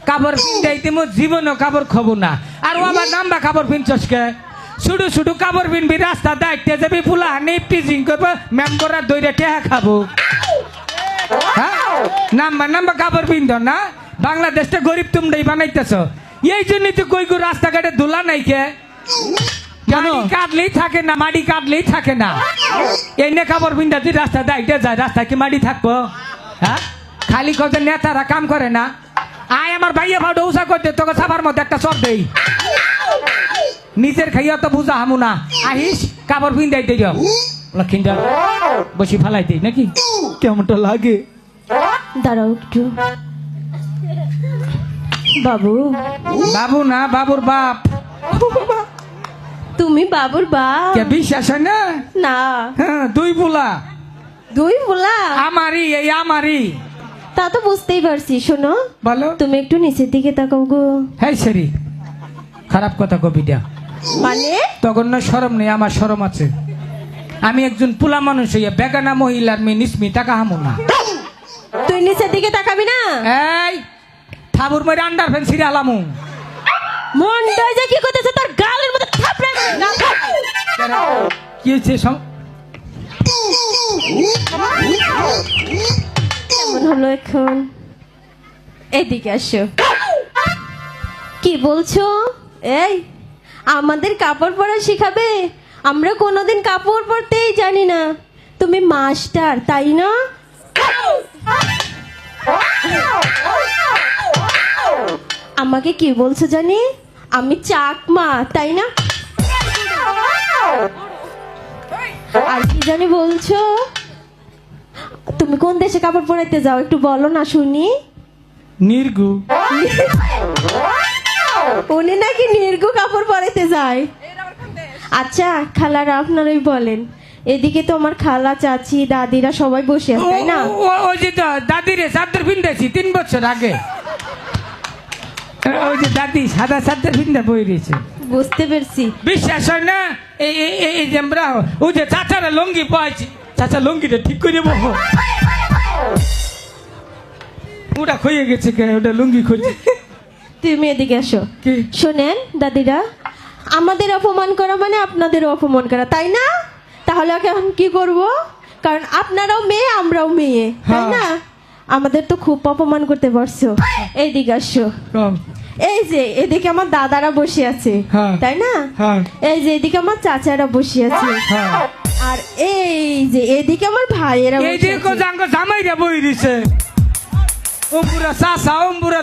কাপড় পিন্ধাইতে মো জীবনও কাপড় খাবো না। আর ও আবার নাম্বা কাপড় পিনছসকে শুধু শুধু কাপড় পিনবি রাস্তা দায়িত্বে যাবি ফুলা হানি টিচিং করবো মেম্বরার দইরে টেহা খাবো। হ্যাঁ নাম্বা কাপড় পিন্ধ না, বাংলাদেশটা গরিব তোমরাই বানাইতেছ। এই জন্যই তো কই রাস্তাঘাটে ধুলা নাই কে, মাটি কাটলেই থাকে না, মাটি কাটলেই থাকে না। এই নে কাপড় পিন্ধা তুই রাস্তা দায়িত্বে যায়, রাস্তা কি মাটি থাকবো? হ্যাঁ খালি কত নেতারা কাম করে না। আয় আমার ভাইয়া ভাউটা উষা করতে তোকে সাবার মধ্যে একটা চর দেই, নিজের খাইয়া তো বুঝা হামু না। আহিস কাপড় পিন্ধাই দিই লক্ষ্মীটা বসি ফালাই দিই নাকি, কেমনটা লাগে? দাঁড়াও একটু। বাবু বাবু না বাবুর বাপ। তুমি বাবুর বাপ? কে বিশ্বাস হয় না? না। হ্যাঁ দুই বুলা। দুই বলা? আমারই এই আমারই। তা তো বুঝতেই পারছি। শোনো বলো। তুমি একটু নিচের দিকে তাকাও গো। হ্যাঁ সেরি খারাপ কথা কবিটা, মানে তখন না শরম নেই, আমার শরম আছে। আমি একজন পুলা মানুষ হইয়া বেগানা মহিলার মেয়ে নিসমি টাকা হামু না। তুই নিচের দিকে তাকাবি না? এই ঠাবুর মরে আন্ডার ফ্যান ছিঁড়ে আলামু। মনটাই যে কি করতেছে তোর গালের মধ্যে থাপড়ে না। কি হয়েছে? কেমন হলো এখন? এদিকে আসো। কি বলছো? এই আমাদের কাপড় পরা শিখাবে? আমরা কোনোদিন কাপড় পরতেই জানি না। তুমি মাস্টার তাই না? আমাকে কি বলছো জানি? আমি চাকমা তাই না? আর কি জানি বলছো? তুমি কোন দেশে কাপড় পরাইতে যাও একটু বলো না শুনি। নির্গু। উনি নাকি নির্গু কাপড় পরাইতে যায়। আচ্ছা খালারা আপনারাই বলেন, এদিকে তো আমার খালা চাচি দাদিরা সবাই বসে আছে তাই না? ওই যে দাদিরে চাদর পিন্ধাইছি 3 বছর আগে। ওই যে দাদি সাদা চাদর পিন্ধা বই রয়েছে। বুঝতে পেরেছি। বিশ্বাস হয় না? এই যে আমরা ওই যে চাচারা লঙ্গি পাইছি, চাচা লঙ্গিটা ঠিক করে দেবো। ওটা খয়ে গেছে কে? ওটা লুঙ্গি খুঁজে। তুমি এদিকে আসো। কি? শোনেন দাদিরা, আমাদের অপমান করা মানে আপনাদেরও অপমান করা তাই না? তাহলে এখন কি করব? কারণ আপনারাও মেয়ে আমরাও মেয়ে তাই না? আমাদের তো খুব অপমান করতে পারছো। এইদিকে আসো। এই যে এদিকে আমার দাদারা বসে আছে তাই না? এই যে এদিকে আমার চাচারা বসে আছে, আর এই যে এদিকে আমার ভাইয়েরা বসে আছে। জামাইরা বই দিছে। ওমপুরা চাচা ওমপুরা